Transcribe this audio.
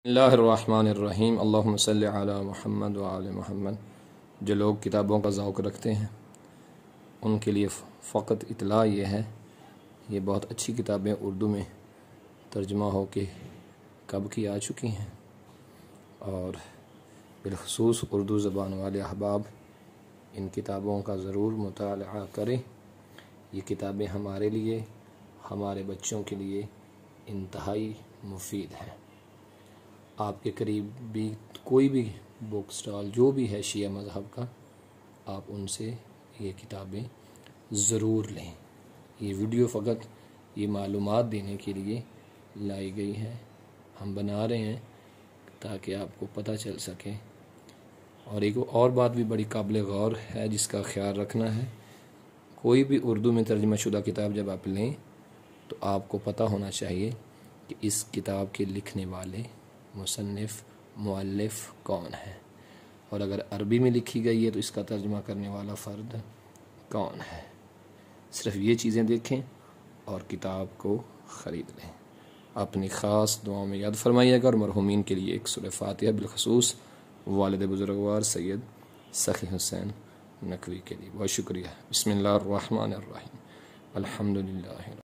اللہ الرحمن الرحیم اللہم صلی علی محمد وعلی محمد۔ جو لوگ کتابوں کا ذوق رکھتے ہیں ان کے لیے فقط اطلاع یہ ہے، یہ بہت اچھی کتابیں اردو میں ترجمہ ہو کے کب کی آ چکی ہیں، اور بالخصوص اردو زبان والے احباب ان کتابوں کا ضرور مطالعہ کریں۔ یہ کتابیں ہمارے لیے، ہمارے بچوں کے لیے انتہائی مفید ہیں۔ آپ کے قریب بھی کوئی بھی بک سٹال جو بھی ہے شیعہ مذہب کا، آپ ان سے یہ کتابیں ضرور لیں۔ یہ ویڈیو فقط یہ معلومات دینے کے لیے لائی گئی ہے، ہم بنا رہے ہیں تاکہ آپ کو پتہ چل سکے۔ اور ایک اور بات بھی بڑی قابل غور ہے جس کا خیال رکھنا ہے، کوئی بھی اردو میں ترجمہ شدہ کتاب جب آپ لیں تو آپ کو پتہ ہونا چاہیے کہ اس کتاب کے لکھنے والے مصنف مؤلف کون ہے، اور اگر عربی میں لکھی گئی ہے تو اس کا ترجمہ کرنے والا فرد کون ہے۔ صرف یہ چیزیں دیکھیں اور کتاب کو خرید لیں۔ اپنی خاص دعاؤں میں یاد فرمائیے گا، اور مرحومین کے لیے ایک سورہ فاتحہ، بالخصوص والد بزرگوار سید سخی حسین نقوی کے لیے۔ بہت شکریہ۔ بسم اللہ الرحمن الرحیم، الحمدللہ۔